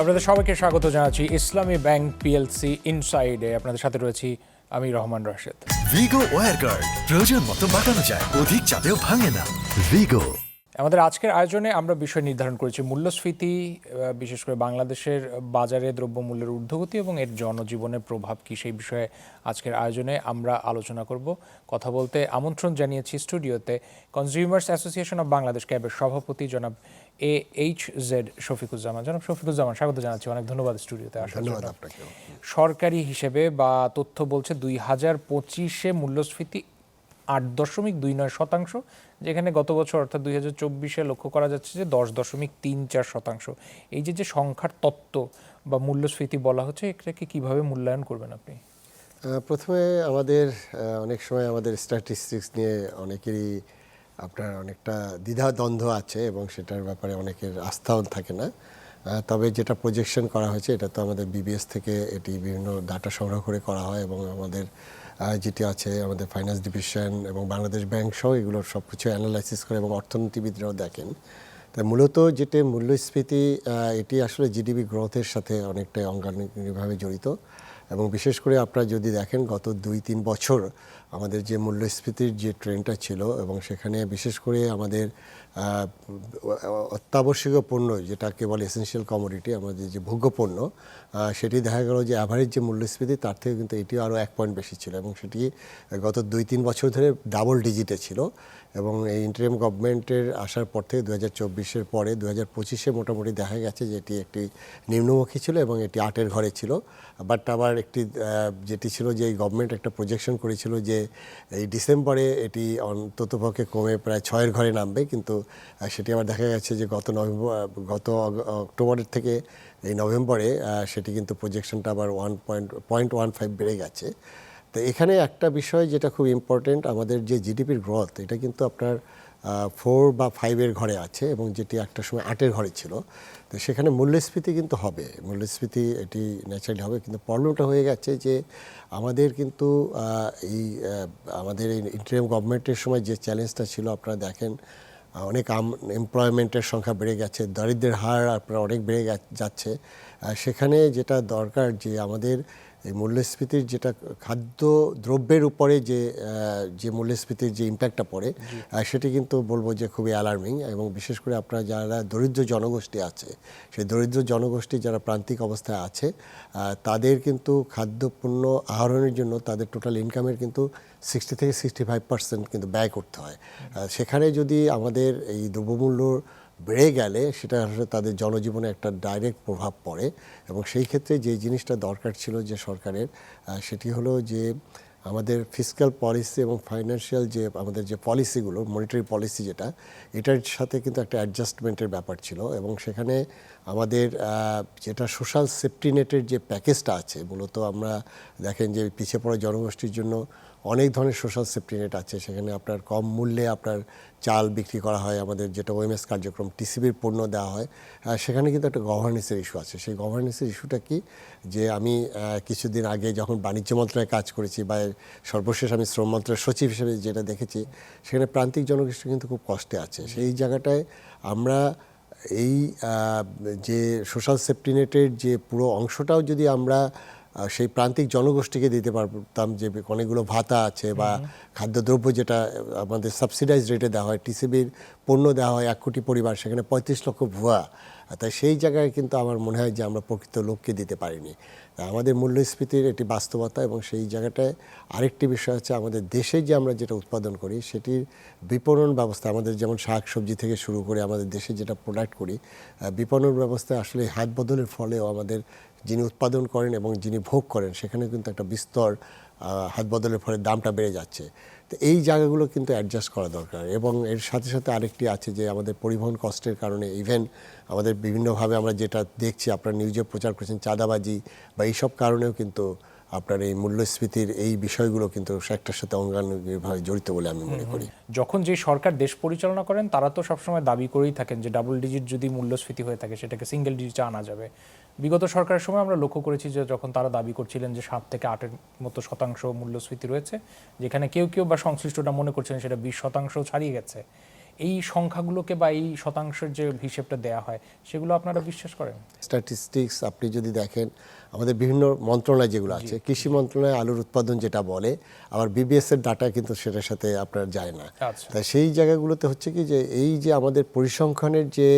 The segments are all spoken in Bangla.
আপনাদের সবাইকে স্বাগত জানাচ্ছি ইসলামী ব্যাংক পিএলসি ইনসাইডে। আপনাদের সাথে রয়েছি আমি রহমান রাশেদ। ভিগো ওয়্যার গার্ড প্রয়োজন মতো বাঁকানো যায়, অধিক চাপেও ভাঙে না। ভিগো। আমাদের আজকের আয়োজনে আমরা বিষয় নির্ধারণ করেছি মূল্যস্ফীতি, বিশেষ করে বাংলাদেশের বাজারে দ্রব্যমূল্যের ঊর্ধ্বগতি এবং এর জনজীবনের প্রভাব কি, সেই বিষয়ে আজকের আয়োজনে আমরা আলোচনা করব। কথা বলতে আমন্ত্রণ জানিয়েছি স্টুডিওতে কনজিউমার্স অ্যাসোসিয়েশন অব বাংলাদেশ ক্যাবের সভাপতি জনাব AHZ শফিকুজ্জামান। জনাব শফিকুজ্জামান, স্বাগত জানাচ্ছি, অনেক ধন্যবাদ স্টুডিওতে আসার জন্য। সরকারি হিসেবে বা তথ্য বলছে 2025-এ মূল্যস্ফীতি 8.29%, যেখানে গত বছর অর্থাৎ 2024-এ লক্ষ্য করা যাচ্ছে যে 10.34%। এই যে সংখ্যার তত্ত্ব বা মূল্যস্ফীতি বলা হচ্ছে, এটাকে কিভাবে মূল্যায়ন করবেন আপনি? প্রথমে আমাদের অনেক সময় আমাদের স্ট্যাটিস্টিক্স নিয়ে অনেকেরই আপনার অনেকটা দ্বিধাদ্বন্দ্ব আছে এবং সেটার ব্যাপারে অনেকের আস্থাও থাকে না। তবে যেটা প্রজেকশন করা হয়েছে এটা তো আমাদের বিবিএস থেকে এটি বিভিন্ন ডাটা সংগ্রহ করে করা হয় এবং আমাদের যেটি আছে আমাদের ফাইন্যান্স ডিভিশন এবং বাংলাদেশ ব্যাংক সহ এগুলোর সব কিছু অ্যানালাইসিস করে এবং অর্থনীতিবিদরাও দেখেন। তাই মূলত যেটি মূল্যস্ফীতি এটি আসলে জিডিপি গ্রোথের সাথে অনেকটাই অঙ্গাঙ্গিভাবে জড়িত এবং বিশেষ করে আপনারা যদি দেখেন গত 2-3 বছর আমাদের যে মূল্যস্ফীতির যে ট্রেন্ডটা ছিল এবং সেখানে বিশেষ করে আমাদের অত্যাবশ্যকীয় পণ্য যেটাকে বলে এসেনশিয়াল কমোডিটি, আমাদের যে ভোগ্যপণ্য, সেটি দেখা গেল যে অ্যাভারেজ যে মূল্যস্ফীতি তার থেকে কিন্তু এটিও আরও 1 পয়েন্ট বেশি ছিল এবং সেটি গত 2-3 বছর ধরে ডাবল ডিজিটে ছিল। এবং এই ইন্টারিম গভর্নমেন্টের আসার পর থেকে 2024-এর পরে 2025-এ মোটামুটি দেখা গেছে যে এটি একটি নিম্নমুখী ছিল এবং এটি 8-এর ঘরে ছিল। বাট আবার একটি যেটি ছিল যে এই গভর্নমেন্ট একটা প্রজেকশন করেছিল যে এই ডিসেম্বরে এটি অন্ততপক্ষে কমে প্রায় 6-এর ঘরে নামবে, কিন্তু সেটি আবার দেখা গেছে যে গত অক্টোবরের থেকে এই নভেম্বরে সেটি কিন্তু প্রজেকশনটা আবার 1.15 বেড়ে গেছে। তো এখানে একটা বিষয় যেটা খুব ইম্পর্টেন্ট, আমাদের যে জিডিপির গ্রোথ এটা কিন্তু আপনার 4 বা 5-এর ঘরে আছে এবং যেটি একটা সময় 8-এর ঘরে ছিল। তো সেখানে মূল্যস্ফীতি কিন্তু হবে, মূল্যস্ফীতি এটি ন্যাচারালি হবে, কিন্তু প্রবলেমটা হয়ে গেছে যে আমাদের কিন্তু আমাদের এই ইন্টারিম গভর্নমেন্টের সময় যে চ্যালেঞ্জটা ছিল আপনারা দেখেন অনেক এমপ্লয়মেন্টের সংখ্যা বেড়ে গেছে, দারিদ্র্যের হার আপনার অনেক বেড়ে যাচ্ছে। সেখানে যেটা দরকার যে আমাদের এই মূল্যস্ফীতির যেটা খাদ্য দ্রব্যের উপরে যে মূল্যস্ফীতির যে ইম্প্যাক্টটা পড়ে সেটি কিন্তু বলবো যে খুবই অ্যালার্মিং। এবং বিশেষ করে আপনারা যারা দরিদ্র জনগোষ্ঠী আছে, সেই দরিদ্র জনগোষ্ঠী যারা প্রান্তিক অবস্থায় আছে তাদের কিন্তু খাদ্যপণ্য আহরণের জন্য তাদের টোটাল ইনকামের কিন্তু 60 থেকে 65% কিন্তু ব্যয় করতে হয়। সেখানে যদি আমাদের এই দ্রব্যমূল্য বেড়ে গেলে সেটা আসলে তাদের জনজীবনে একটা ডাইরেক্ট প্রভাব পড়ে এবং সেই ক্ষেত্রে যে জিনিসটা দরকার ছিল যে সরকারের, সেটি হলো যে আমাদের ফিসক্যাল পলিসি এবং ফাইন্যান্সিয়াল যে আমাদের যে পলিসিগুলো, মনিটারি পলিসি যেটা, এটার সাথে কিন্তু একটা অ্যাডজাস্টমেন্টের ব্যাপার ছিল এবং সেখানে আমাদের যেটা সোশ্যাল সেফটি নেটের যে প্যাকেজটা আছে, মূলত আমরা দেখেন যে পিছিয়ে পড়া জনগোষ্ঠীর জন্য অনেক ধরনের সোশ্যাল সেফটি নেট আছে। সেখানে আপনার কম মূল্যে আপনার চাল বিক্রি করা হয়, আমাদের যেটা ওএমএস কার্যক্রম, টিসিবির পণ্য দেওয়া হয়। সেখানে কিন্তু একটা গভর্নেন্সের ইস্যু আছে। সেই গভর্নেন্সের ইস্যুটা কি, যে আমি কিছুদিন আগে যখন বাণিজ্য মন্ত্রণালয়ে কাজ করেছি বা সর্বশেষ আমি শ্রম মন্ত্রণালয়ের সচিব হিসেবে যেটা দেখেছি, সেখানে প্রান্তিক জনগোষ্ঠী কিন্তু খুব কষ্টে আছে। সেই জায়গাটায় আমরা এই যে সোশ্যাল সেফটি নেটের যে পুরো অংশটাও যদি আমরা সেই প্রান্তিক জনগোষ্ঠীকে দিতে পারতাম, যে অনেকগুলো ভাতা আছে বা খাদ্যদ্রব্য যেটা আমাদের সাবসিডাইজ রেটে দেওয়া হয়, টিসিবির পণ্য দেওয়া হয় 1 কোটি পরিবার, সেখানে 35 লক্ষ ভুয়া। তাই সেই জায়গায় কিন্তু আমার মনে হয় যে আমরা প্রকৃত লোককে দিতে পারিনি। আমাদের মূল্যস্ফীতির এটি বাস্তবতা এবং সেই জায়গাটায় আরেকটি বিষয় আছে, আমাদের দেশে যে আমরা যেটা উৎপাদন করি সেটির বিপণন ব্যবস্থা, আমাদের যেমন শাক সবজি থেকে শুরু করে আমাদের দেশে যেটা প্রোডাক্ট করি, বিপণন ব্যবস্থায় আসলে হাত বদলের ফলেও আমাদের যিনি উৎপাদন করেন এবং যিনি ভোগ করেন সেখানে কিন্তু একটা বিস্তর হাত বদলের ফলে দামটা বেড়ে যাচ্ছে। তো এই জায়গাগুলো কিন্তু অ্যাডজাস্ট করা দরকার। এবং এর সাথে সাথে আরেকটি আছে যে আমাদের পরিবহন কষ্টের কারণে ইভেন আমাদের বিভিন্নভাবে আমরা যেটা দেখছি, আপনারা নিউজে প্রচার করেছেন, চাঁদাবাজি বা এইসব কারণেও কিন্তু আপনার এই মূল্যস্ফীতির এই বিষয়গুলো কিন্তু একটার সাথে অঙ্গাঙ্গিভাবে জড়িত বলে আমি মনে করি। যখন যে সরকার দেশ পরিচালনা করেন তারা তো সবসময় দাবি করেই থাকেন যে ডাবল ডিজিট যদি মূল্যস্ফীতি হয়ে থাকে সেটাকে সিঙ্গেল ডিজিটে আনা যাবে। বিগত সরকারের সময় আমরা লক্ষ্য করেছি যে যখন তারা দাবি করছিলেন যে 7 থেকে 8-এর মতো শতাংশ মূল্যস্ফীতি রয়েছে, যেখানে কেউ কেউ বা সংশ্লিষ্টরা মনে করছিলেন সেটা 20% ছাড়িয়ে গেছে। এই সংখ্যাগুলোকে বা এই শতাংশের যে হিসেবটা দেয়া হয় সেগুলো আপনারা বিশ্বাস করেন? স্ট্যাটিস্টিক্স আপনি যদি দেখেন, আমাদের বিভিন্ন মন্ত্রণালয় যেগুলো আছে, কৃষি মন্ত্রণালয় আলুর উৎপাদন যেটা বলে, আবার বিবিএস এর ডাটা কিন্তু সেটার সাথে আপনার যায় না। আচ্ছা। তাই সেই জায়গাগুলোতে হচ্ছে কি যে এই যে আমাদের পরিসংখ্যানের যে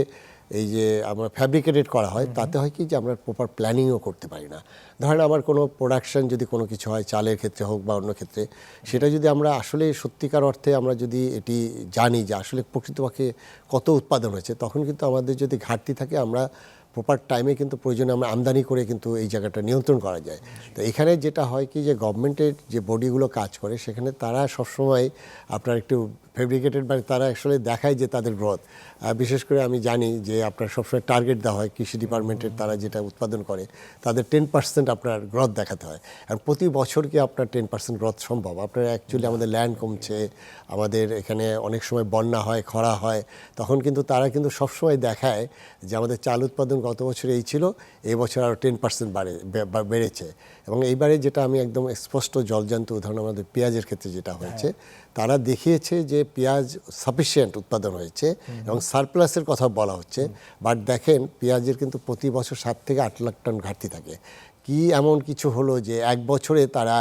এই যে আমরা ফ্যাব্রিকেটেড করা হয়, তাতে হয় কি যে আমরা প্রপার প্ল্যানিংও করতে পারি না। ধরেন আমার কোনো প্রোডাকশন যদি কোনো কিছু হয়, চালের ক্ষেত্রে হোক বা অন্য ক্ষেত্রে, সেটা যদি আমরা আসলে সত্যিকার অর্থে আমরা যদি এটি জানি যে আসলে প্রকৃতপক্ষে কত উৎপাদন হয়েছে, তখন কিন্তু আমাদের যদি ঘাটতি থাকে আমরা প্রপার টাইমে কিন্তু প্রয়োজনে আমরা আমদানি করে কিন্তু এই জায়গাটা নিয়ন্ত্রণ করা যায়। তো এখানে যেটা হয় কি যে গভর্নমেন্টের যে বডিগুলো কাজ করে, সেখানে তারা সবসময় আপনার একটু ফেব্রিকেটেড, মানে তারা আসলে দেখায় যে তাদের গ্রোথ। বিশেষ করে আমি জানি যে আপনার সবসময় টার্গেট দেওয়া হয় কৃষি ডিপার্টমেন্টের, তারা যেটা উৎপাদন করে তাদের 10% আপনার গ্রোথ দেখাতে হয়। আর প্রতি বছর কি আপনার 10% গ্রোথ সম্ভব? আপনার অ্যাকচুয়ালি আমাদের ল্যান্ড কমছে, আমাদের এখানে অনেক সময় বন্যা হয়, খরা হয়, তখন কিন্তু তারা কিন্তু সবসময় দেখায় যে আমাদের চাল উৎপাদন গত বছর এই ছিল, এই বছর আরও 10% বেড়েছে। এবং এইবারে যেটা আমি একদম স্পষ্ট জলজান্ত উদাহরণ আমাদের পেঁয়াজের ক্ষেত্রে যেটা হয়েছে, তারা দেখিয়েছে যে পেঁয়াজ সাফিসিয়েন্ট উৎপাদন হয়েছে এবং সারপ্লাসের কথা বলা হচ্ছে, বাট দেখেন পেঁয়াজের কিন্তু প্রতি বছর 7 থেকে 8 লাখ টন ঘাটতি থাকে। কি এমন কিছু হলো যে এক বছরে তারা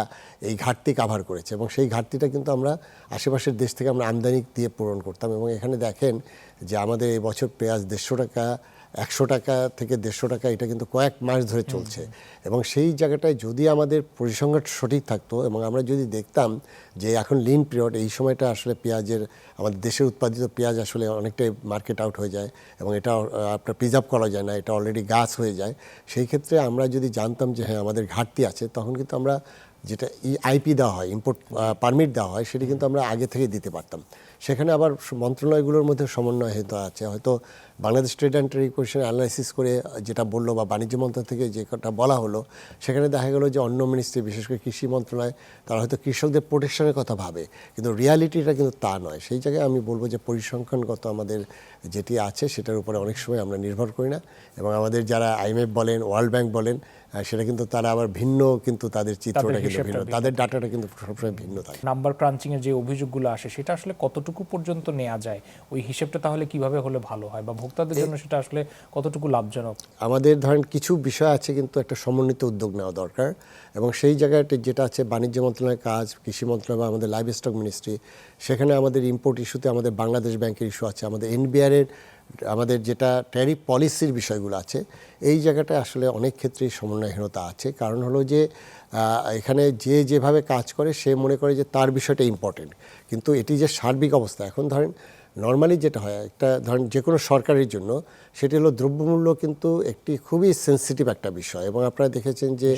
এই ঘাটতি কাভার করেছে, এবং সেই ঘাটতিটা কিন্তু আমরা আশেপাশের দেশ থেকে আমরা আমদানি দিয়ে পূরণ করতাম। এবং এখানে দেখেন যে আমাদের এই বছর পেঁয়াজ 150 টাকা, 100 টাকা থেকে 150 টাকা, এটা কিন্তু কয়েক মাস ধরে চলছে। এবং সেই জায়গাটায় যদি আমাদের পরিসংখ্যান সঠিক থাকতো এবং আমরা যদি দেখতাম যে এখন লিন পিরিয়ড, এই সময়টা আসলে পেঁয়াজের, আমাদের দেশের উৎপাদিত পেঁয়াজ আসলে অনেকটাই মার্কেট আউট হয়ে যায় এবং এটা আপনার প্রিজার্ভ করা যায় না, এটা অলরেডি গাছ হয়ে যায়। সেই ক্ষেত্রে আমরা যদি জানতাম যে হ্যাঁ আমাদের ঘাটতি আছে, তখন কিন্তু আমরা যেটা আইপি দেওয়া হয়, ইম্পোর্ট পারমিট দেওয়া হয়, সেটি কিন্তু আমরা আগে থেকে দিতে পারতাম। সেখানে আবার মন্ত্রণালয়গুলোর মধ্যে সমন্বয় হয়তো আছে, হয়তো Bangladesh trade and trade question analysis করে যেটা বললো বা বাণিজ্য মন্ত্রণালয় থেকে যেটা বলা হলো, সেখানে দেখা গেলো যে অন্য মিনিস্ট্রি, বিশেষ করে কৃষি মন্ত্রণালয়, তারা হয়তো কৃষকদের প্রোটেকশনের কথা ভাবে, কিন্তু রিয়ালিটিটা কিন্তু তা নয়। সেই জায়গায় আমি বলবো যে পরিসংখ্যানগত আমাদের যেটি আছে সেটার উপরে অনেক সময় আমরা নির্ভর করি না, এবং আমাদের যারা IMF বলেন, ওয়ার্ল্ড ব্যাংক বলেন, সেটা কিন্তু তারা আবার ভিন্ন, কিন্তু তাদের চিত্রটা কিন্তু ভিন্ন, তাদের ডাটাটা কিন্তু সবসময় ভিন্ন থাকে। নাম্বার ক্রাঞ্চিং এর যে অভিযোগগুলো আসে সেটা আসলে কতটুকু পর্যন্ত নেওয়া যায়, ওই হিসেবটা তাহলে কিভাবে হলে ভালো হয়, বা ভোক্তাদের জন্য সেটা আসলে কতটুকু লাভজনক? আমাদের ধরেন কিছু বিষয় আছে কিন্তু একটা সমন্বিত উদ্যোগ নেওয়া দরকার, এবং সেই জায়গাটি যেটা আছে বাণিজ্য মন্ত্রণালয়ের কাজ, কৃষি মন্ত্রণালয় বা আমাদের লাইভ স্টক মিনিস্ট্রি, সেখানে আমাদের ইম্পোর্ট ইস্যুতে আমাদের বাংলাদেশ ব্যাংকের ইস্যু আছে, আমাদের NBR এর আমাদের যেটা ট্যারিফ পলিসির বিষয়গুলো আছে, এই জায়গাটায় আসলে অনেক ক্ষেত্রেই সমন্বয়হীনতা আছে। কারণ হলো যে এখানে যে যেভাবে কাজ করে সে মনে করে যে তার বিষয়টা ইম্পর্টেন্ট, কিন্তু এটি যে সার্বিক অবস্থা, এখন ধরেন নর্মালি যেটা হয়, একটা ধরেন যে কোনো সরকারের জন্য সেটি হলো দ্রব্যমূল্য কিন্তু একটি খুবই সেন্সিটিভ একটা বিষয়। এবং আপনারা দেখেছেন যে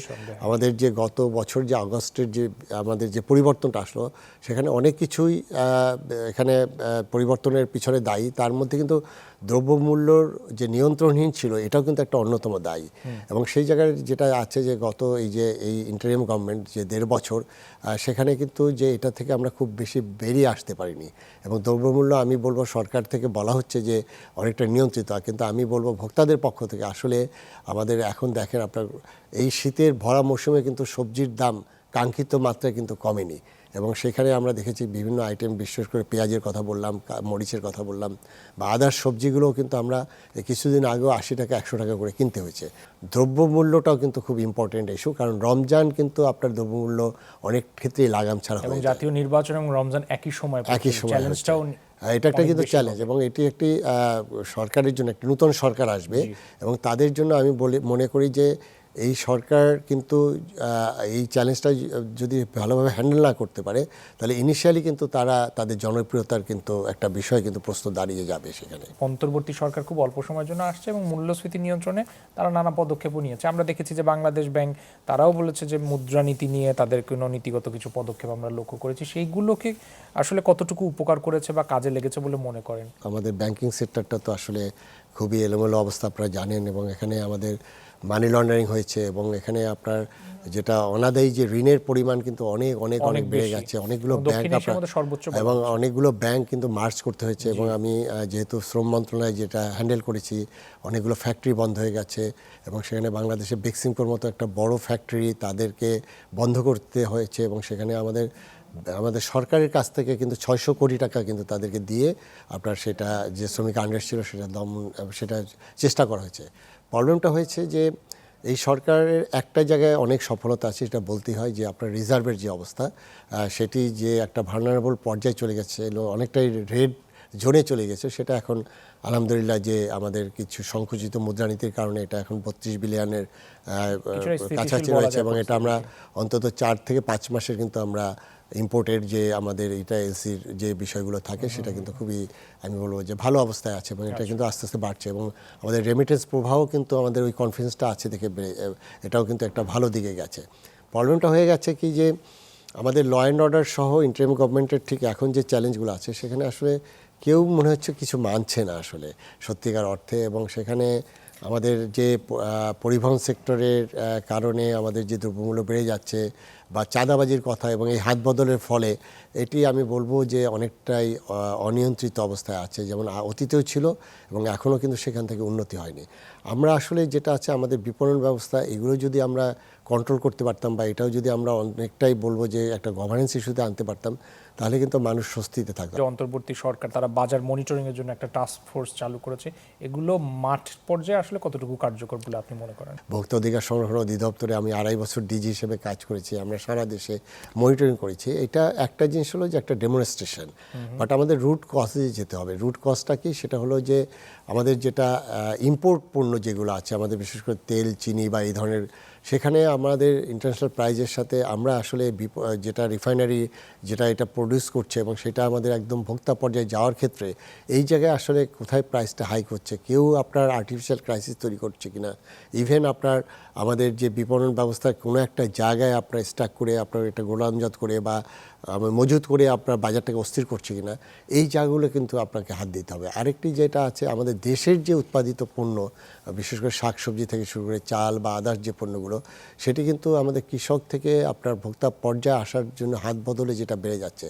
আমাদের যে গত বছর যে আগস্টের যে আমাদের যে পরিবর্তনটা আসলো, সেখানে অনেক কিছুই এখানে পরিবর্তনের পিছনে দায়ী। তার মধ্যে কিন্তু দ্রব্যমূল্যর যে নিয়ন্ত্রণহীন ছিল, এটাও কিন্তু একটা অন্যতম দায়ী। এবং সেই জায়গায় যেটা আছে যে গত এই ইন্টারিম গভর্নমেন্ট যে 1.5 বছর, সেখানে কিন্তু যে এটা থেকে আমরা খুব বেশি বেরিয়ে আসতে পারিনি। এবং দ্রব্যমূল্য আমি বলবো সরকার থেকে বলা হচ্ছে যে অনেকটা নিয়ন্ত্রিত, কিন্তু আমি বলবো ভোক্তাদের পক্ষ থেকে আসলে আমাদের এখন দেখেন আপনার এই শীতের ভরা মৌসুমে কিন্তু সবজির দাম কাঙ্ক্ষিত মাত্রায় কিন্তু কমেনি, এবং সেখানে আমরা দেখেছি বিভিন্ন আইটেম, বিশেষ করে পেঁয়াজের কথা বললাম, মরিচের কথা বললাম, বা আদার সবজিগুলোও কিন্তু আমরা কিছুদিন আগেও 80 টাকা 100 টাকা করে কিনতে হয়েছে। দ্রব্যমূল্যটাও কিন্তু খুব ইম্পর্টেন্ট ইস্যু, কারণ রমজান কিন্তু আপনার দ্রব্যমূল্য অনেক ক্ষেত্রেই লাগাম ছাড়া এবং হয়ে জাতীয় নির্বাচন এবং রমজান একই সময়, চ্যালেঞ্জটাও, এটা একটা কিন্তু চ্যালেঞ্জ। এবং এটি একটি সরকারের জন্য, একটি নতুন সরকার আসবে, এবং তাদের জন্য আমি মনে করি যে এই সরকার কিন্তু এই চ্যালেঞ্জটা যদি ভালোভাবে হ্যান্ডেল না করতে পারে, তাহলে ইনিশিয়ালি কিন্তু তারা তাদের জনপ্রিয়তার কিন্তু একটা বিষয় কিন্তু প্রশ্ন দাঁড়িয়ে যাবে সেখানে। অন্তর্বর্তী সরকার খুব অল্প সময়ের জন্য আসছে এবং মূল্যস্ফীতি নিয়ন্ত্রণে তারা নানা পদক্ষেপও নিয়েছে। আমরা দেখেছি যে বাংলাদেশ ব্যাংক তারাও বলেছে যে মুদ্রানীতি নিয়ে তাদের কোনো নীতিগত কিছু পদক্ষেপ আমরা লক্ষ্য করেছি, সেইগুলোকে আসলে কতটুকু উপকার করেছে বা কাজে লেগেছে বলে মনে করেন? আমাদের ব্যাংকিং সেক্টরটা তো আসলে খুবই এলোমেলো অবস্থা, আপনারা জানেন, এবং এখানে আমাদের মানি লন্ডারিং হয়েছে, এবং এখানে আপনার যেটা অনাদায়ী যে ঋণের পরিমাণ কিন্তু অনেক অনেক অনেক বেড়ে গেছে। অনেকগুলো ব্যাংক এবং অনেকগুলো ব্যাংক কিন্তু মার্জ করতে হয়েছে। এবং আমি যেহেতু শ্রম মন্ত্রণালয় যেটা হ্যান্ডেল করেছি, অনেকগুলো ফ্যাক্টরি বন্ধ হয়ে গেছে, এবং সেখানে বাংলাদেশে বেক্সিমকোর মতো একটা বড় ফ্যাক্টরি তাদেরকে বন্ধ করতে হয়েছে, এবং সেখানে আমাদের আমাদের সরকারের কাছ থেকে কিন্তু 600 কোটি টাকা কিন্তু তাদেরকে দিয়ে আপনার সেটা যে শ্রমিক আনরেস্ট ছিল সেটা চেষ্টা করা হয়েছে। প্রবলেমটা হয়েছে যে এই সরকারের একটা জায়গায় অনেক সফলতা আছে, এটা বলতেই হয় যে আপনার রিজার্ভের যে অবস্থা সেটি যে একটা ভালনারেবল পর্যায়ে চলে গেছে, অনেকটাই রেড জোনে চলে গেছে, সেটা এখন আলহামদুলিল্লাহ যে আমাদের কিছু সংকুচিত মুদ্রানীতির কারণে এটা এখন 32 বিলিয়নের কাছাকাছি রয়েছে এবং এটা আমরা অন্তত 4 থেকে 5 মাসের কিন্তু আমরা ইম্পোর্টের যে আমাদের এটা এলসির যে বিষয়গুলো থাকে সেটা কিন্তু খুবই আমি বলবো যে ভালো অবস্থায় আছে এবং এটা কিন্তু আস্তে আস্তে বাড়ছে এবং আমাদের রেমিটেন্স প্রবাহও কিন্তু আমাদের ওই কনফিডেন্সটা আছে দেখে এটাও কিন্তু একটা ভালো দিকে গেছে। প্রবলেমটা হয়ে গেছে কি যে আমাদের ল অ্যান্ড অর্ডার সহ ইন্টারিম গভর্নমেন্টের ঠিক এখন যে চ্যালেঞ্জগুলো আছে সেখানে আসলে কেউ মনে হচ্ছে কিছু মানছে না আসলে সত্যিকার অর্থে, এবং সেখানে আমাদের যে পরিবহন সেক্টরের কারণে আমাদের যে দ্রব্যমূল্য বেড়ে যাচ্ছে বা চাঁদাবাজির কথা এবং এই হাত বদলের ফলে এটি আমি বলবো যে অনেকটাই অনিয়ন্ত্রিত অবস্থায় আছে, যেমন অতীতেও ছিল এবং এখনও কিন্তু সেখান থেকে উন্নতি হয়নি। আমরা আসলে যেটা আছে আমাদের বিপণন ব্যবস্থা এগুলো যদি আমরা কন্ট্রোল করতে পারতাম বা এটাও যদি আমরা অনেকটাই বলবো যে একটা গভর্নেন্স ইস্যুতে আনতে পারতাম তাহলে কিন্তু মানুষ স্বস্তিতে থাকতো। যে অন্তর্বর্তী সরকার তারা বাজার মনিটরিং এর জন্য একটা টাস্ক ফোর্স চালু করেছে, এগুলো মাঠ পর্যায়ে আসলে কতটুকু কার্যকর বলে আপনি মনে করেন? ভোক্তা অধিকার সংরক্ষণ অধিদপ্তরে আমি 2.5 বছর ডিজি হিসেবে কাজ করেছি, আমরা সারা দেশে মনিটরিং করেছি। এটা একটা জিনিস হলো যে একটা ডেমনস্ট্রেশন, বাট আমাদের রুট কজে যেতে হবে। রুট কজটা কি? সেটা হলো যে আমাদের যেটা ইম্পোর্ট পণ্য যেগুলো আছে আমাদের বিশেষ করে তেল, চিনি বা এই ধরনের, সেখানে আমাদের ইন্টারন্যাশনাল প্রাইজের সাথে আমরা আসলে যেটা রিফাইনারি যেটা এটা প্রডিউস করছে এবং সেটা আমাদের একদম ভোক্তা পর্যায়ে যাওয়ার ক্ষেত্রে এই জায়গায় আসলে কোথায় প্রাইসটা হাইক হচ্ছে, কেউ আপনার আর্টিফিশিয়াল ক্রাইসিস তৈরি করছে কিনা, ইভেন আপনার আমাদের যে বিপণন ব্যবস্থার কোনো একটা জায়গায় আপনার স্টক করে আপনার এটা গোলামজাত করে বা মজুত করে আপনার বাজারটাকে অস্থির করছে কিনা, এই জায়গাগুলো কিন্তু আপনাকে হাত দিতে হবে। আরেকটি যেটা আছে আমাদের দেশের যে উৎপাদিত পণ্য বিশেষ করে শাকসবজি থেকে শুরু করে চাল বা আদার্স যে পণ্যগুলো সেটি কিন্তু আমাদের কৃষক থেকে আপনার ভোক্তা পর্যায়ে আসার জন্য হাত বদলে যেটা বেড়ে যাচ্ছে।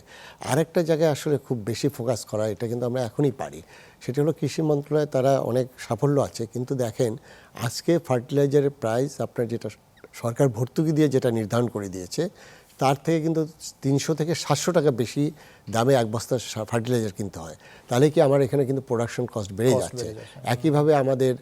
আরেকটা জায়গায় আসলে খুব বেশি ফোকাস করা, এটা কিন্তু আমরা এখনই পারি, সেটা হলো কৃষি মন্ত্রণালয়ে তারা অনেক সাফল্য আছে, কিন্তু দেখেন আজকে ফার্টিলাইজারের প্রাইস আপনার যেটা সরকার ভর্তুকি দিয়ে যেটা নির্ধারণ করে দিয়েছে তার থেকে কিন্তু 300 থেকে 700 টাকা বেশি দামে এক বস্তা ফার্টিলাইজার কিনতে হয়। তাহলে কি আমার এখানে কিন্তু প্রোডাকশন কস্ট বেড়ে যাচ্ছে। একইভাবে আমাদের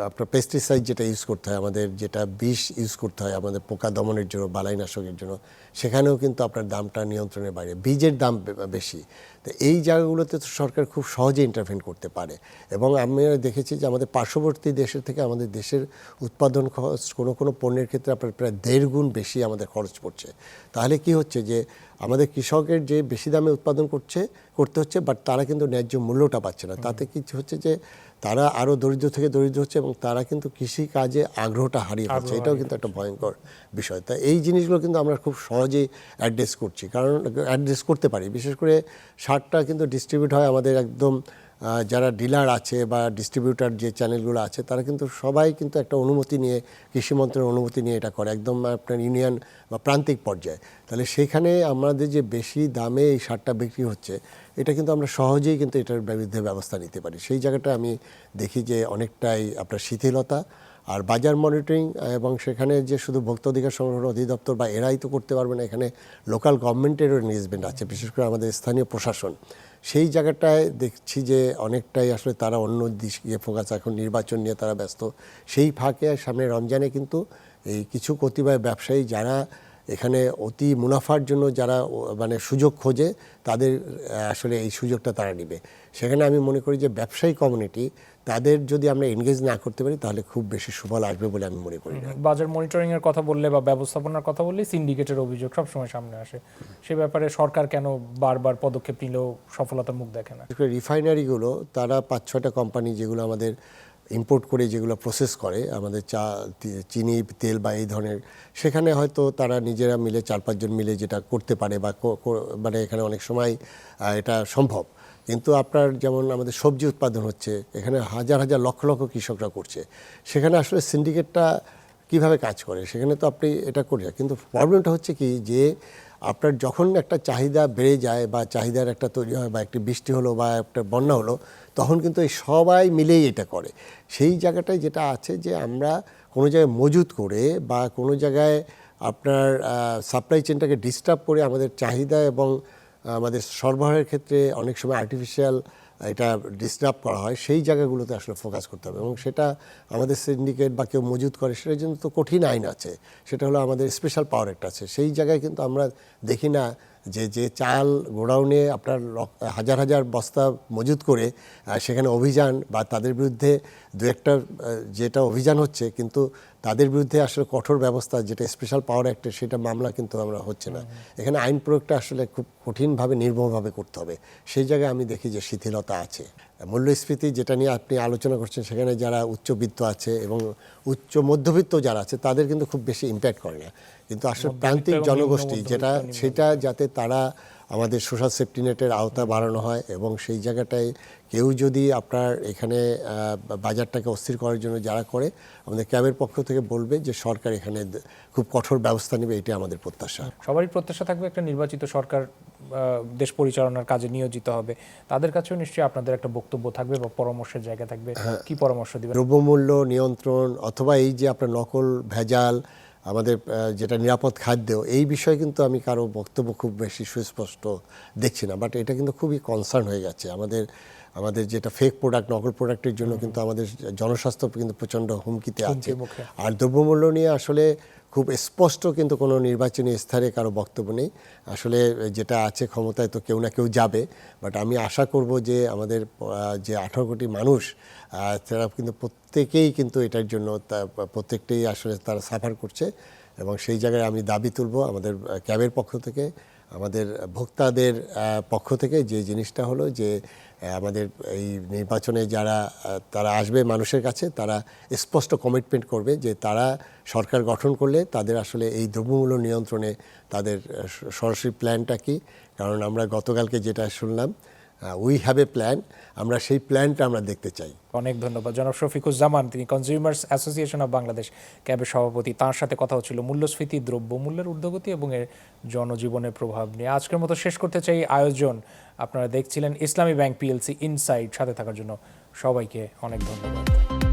আপনার পেস্টিসাইড যেটা ইউজ করতে হয়, আমাদের যেটা বিষ ইউজ করতে হয় আমাদের পোকা দমনের জন্য, বালাইনাশকের জন্য, সেখানেও কিন্তু আপনার দামটা নিয়ন্ত্রণের বাইরে, বীজের দাম বেশি। তো এই জায়গাগুলোতে তো সরকার খুব সহজে ইন্টারভেন করতে পারে এবং আমি দেখেছি যে আমাদের পার্শ্ববর্তী দেশের থেকে আমাদের দেশের উৎপাদন খরচ কোনো পণ্যের ক্ষেত্রে আপনার প্রায় 1.5 গুণ বেশি আমাদের খরচ পড়ছে। তাহলে কি হচ্ছে যে আমাদের কৃষকের যে বেশি দামে উৎপাদন করতে হচ্ছে বাট তারা কিন্তু ন্যায্য মূল্যটা পাচ্ছে না। তাতে কিছু হচ্ছে যে তারা আরও দরিদ্র থেকে দরিদ্র হচ্ছে এবং তারা কিন্তু কৃষি কাজে আগ্রহটা হারিয়ে ফেলছে। এটাও কিন্তু একটা ভয়ঙ্কর বিষয়। তা এই জিনিসগুলো কিন্তু আমরা খুব সহজেই অ্যাড্রেস করছি, কারণ অ্যাড্রেস করতে পারি। বিশেষ করে সারটা কিন্তু ডিস্ট্রিবিউট হয় আমাদের একদম যারা ডিলার আছে বা ডিস্ট্রিবিউটার যে চ্যানেলগুলো আছে তারা কিন্তু সবাই কিন্তু একটা অনুমতি নিয়ে, কৃষি মন্ত্রণের অনুমতি নিয়ে এটা করে একদম আপনার ইউনিয়ন বা প্রান্তিক পর্যায়ে। তাহলে সেখানে আমাদের যে বেশি দামে এই সারটা বিক্রি হচ্ছে এটা কিন্তু আমরা সহজেই কিন্তু এটার বিরুদ্ধে ব্যবস্থা নিতে পারি। সেই জায়গাটা আমি দেখি যে অনেকটাই আপনার শিথিলতা আর বাজার মনিটরিং, এবং সেখানে যে শুধু ভোক্তা অধিকার সংরক্ষণ অধিদপ্তর বা এরাই তো করতে পারবে না, এখানে লোকাল গভর্নমেন্টেরও এনগেজমেন্ট আছে, বিশেষ করে আমাদের স্থানীয় প্রশাসন। সেই জায়গাটায় দেখছি যে অনেকটাই আসলে তারা অন্য দিকে ফোকাস, এখন নির্বাচন নিয়ে তারা ব্যস্ত। সেই ফাঁকে সামনে রমজানে কিন্তু এই কিছু কতিপয় ব্যবসায়ী যারা এখানে অতি মুনাফার জন্য যারা মানে সুযোগ খোঁজে তাদের আসলে এই সুযোগটা তারা নেবে। সেখানে আমি মনে করি যে ব্যবসায়ী কমিউনিটি তাদের যদি আমরা এনগেজ না করতে পারি তাহলে খুব বেশি সুফল আসবে বলে আমি মনে করি না। বাজার মনিটরিং এর কথা বললে বা ব্যবস্থাপনার কথা বললে সিন্ডিকেটের অভিযোগ সবসময় সামনে আসে, সে ব্যাপারে সরকার কেন বারবার পদক্ষেপ নিলেও সফলতার মুখ দেখে না? রিফাইনারিগুলো তারা 5-6টা কোম্পানি যেগুলো আমাদের ইম্পোর্ট করে যেগুলো প্রসেস করে আমাদের চা, চিনি, তেল বা এই ধরনের, সেখানে হয়তো তারা নিজেরা মিলে 4-5 জন মিলে যেটা করতে পারে বা মানে এখানে অনেক সময় এটা সম্ভব। কিন্তু আপনার যেমন আমাদের সবজি উৎপাদন হচ্ছে, এখানে হাজার হাজার লক্ষ লক্ষ কৃষকরা করছে, সেখানে আসলে সিন্ডিকেটটা কিভাবে কাজ করে সেখানে তো আপনি এটা করি না। কিন্তু প্রবলেমটা হচ্ছে কি যে আপনার যখন একটা চাহিদা বেড়ে যায় বা চাহিদার একটা তৈরি হয় বা একটি বৃষ্টি হলো বা একটা বন্যা হলো, তখন কিন্তু এই সবাই মিলেই এটা করে। সেই জায়গাটায় যেটা আছে যে আমরা কোনো জায়গায় মজুত করে বা কোনো জায়গায় আপনার সাপ্লাই চেনটাকে ডিস্টার্ব করে আমাদের চাহিদা এবং আমাদের সরবরাহের ক্ষেত্রে অনেক সময় আর্টিফিশিয়াল এটা ডিস্টার্ব করা হয়, সেই জায়গাগুলোতে আসলে ফোকাস করতে হবে। এবং সেটা আমাদের সিন্ডিকেট বা কেউ মজুত করে সেটার জন্য তো কঠিন আইন আছে, সেটা হলো আমাদের স্পেশাল পাওয়ার অ্যাক্ট আছে। সেই জায়গায় কিন্তু আমরা দেখি না যে চাল গোডাউনে আপনার হাজার হাজার বস্তা মজুত করে সেখানে অভিযান বা তাদের বিরুদ্ধে দু একটা যেটা অভিযান হচ্ছে, কিন্তু তাদের বিরুদ্ধে আসলে কঠোর ব্যবস্থা যেটা স্পেশাল পাওয়ার অ্যাক্টের সেটা মামলা কিন্তু আমরা হচ্ছে না। এখানে আইন প্রয়োগটা আসলে খুব কঠিনভাবে নির্ভরভাবে করতে হবে। সেই জায়গায় আমি দেখি যে শিথিলতা আছে। মূল্যস্ফীতি যেটা নিয়ে আপনি আলোচনা করছেন, সেখানে যারা উচ্চবিত্ত আছে এবং উচ্চ মধ্যবিত্ত যারা আছে তাদের কিন্তু খুব বেশি ইম্প্যাক্ট করে না, কিন্তু আসলে প্রান্তিক জনগোষ্ঠী যেটা সেটা যাতে তারা আমাদের সোশ্যাল সেফটি নেটের আওতা বাড়ানো হয় এবং সেই জায়গাটায় কেউ যদি আপনার এখানে বাজারটাকে অস্থির করার জন্য যারা করে, আমাদের ক্যাবের পক্ষ থেকে বলবে যে সরকার এখানে খুব কঠোর ব্যবস্থা নেবে, এটি আমাদের প্রত্যাশা। সবারই প্রত্যাশা থাকবে একটা নির্বাচিত সরকার দেশ পরিচালনার কাজে নিয়োজিত হবে, তাদের কাছেও নিশ্চয়ই আপনাদের একটা বক্তব্য থাকবে বা পরামর্শের জায়গা থাকবে। কি পরামর্শ দিবেন? দ্রব্যমূল্য নিয়ন্ত্রণ অথবা এই যে আপনার নকল ভেজাল, আমাদের যেটা নিরাপদ খাদ্য, এই বিষয়ে কিন্তু আমি কারো বক্তব্য খুব বেশি সুস্পষ্ট দেখছি না, বাট এটা কিন্তু খুবই কনসার্ন হয়ে যাচ্ছে। আমাদের যেটা ফেক প্রোডাক্ট, নকল প্রোডাক্টের জন্য কিন্তু আমাদের জনস্বাস্থ্য কিন্তু প্রচণ্ড হুমকিতে আছে। আর দ্রব্যমূল্য নিয়ে আসলে খুব স্পষ্ট কিন্তু কোনো নির্বাচনী স্তরে কারো বক্তব্য নেই। আসলে যেটা আছে ক্ষমতায় তো কেউ না কেউ যাবে, বাট আমি আশা করব যে আমাদের যে 18 কোটি মানুষ তারা কিন্তু প্রত্যেকেই কিন্তু এটার জন্য প্রত্যেকটাই আসলে তারা সাফার করছে। এবং সেই জায়গায় আমি দাবি তুলব আমাদের ক্যাবের পক্ষ থেকে, আমাদের ভোক্তাদের পক্ষ থেকে, যে জিনিসটা হলো যে আমাদের এই নির্বাচনে যারা তারা আসবে মানুষের কাছে, তারা স্পষ্ট কমিটমেন্ট করবে যে তারা সরকার গঠন করলে তাদের আসলে এই দ্রব্যমূল্য নিয়ন্ত্রণে তাদের সরাসরি প্ল্যানটা কি। কারণ আমরা গতকালকে যেটা শুনলাম, উই হ্যাভ এ প্ল্যান, আমরা সেই প্ল্যানটা আমরা দেখতে চাই। অনেক ধন্যবাদ জনাব শফিকুজ্জামান, তিনি কনজিউমার্স অ্যাসোসিয়েশন অব বাংলাদেশ ক্যাবের সভাপতি। তার সাথে কথা হচ্ছিল মূল্যস্ফীতি, দ্রব্যমূল্যের ঊর্ধ্বগতি এবং এর জনজীবনের প্রভাব নিয়ে। আজকের মতো শেষ করতে চাই আয়োজন। আপনারা দেখছিলেন ইসলামী ব্যাংক পিএলসি ইনসাইড। সাথে থাকার জন্য সবাইকে অনেক ধন্যবাদ।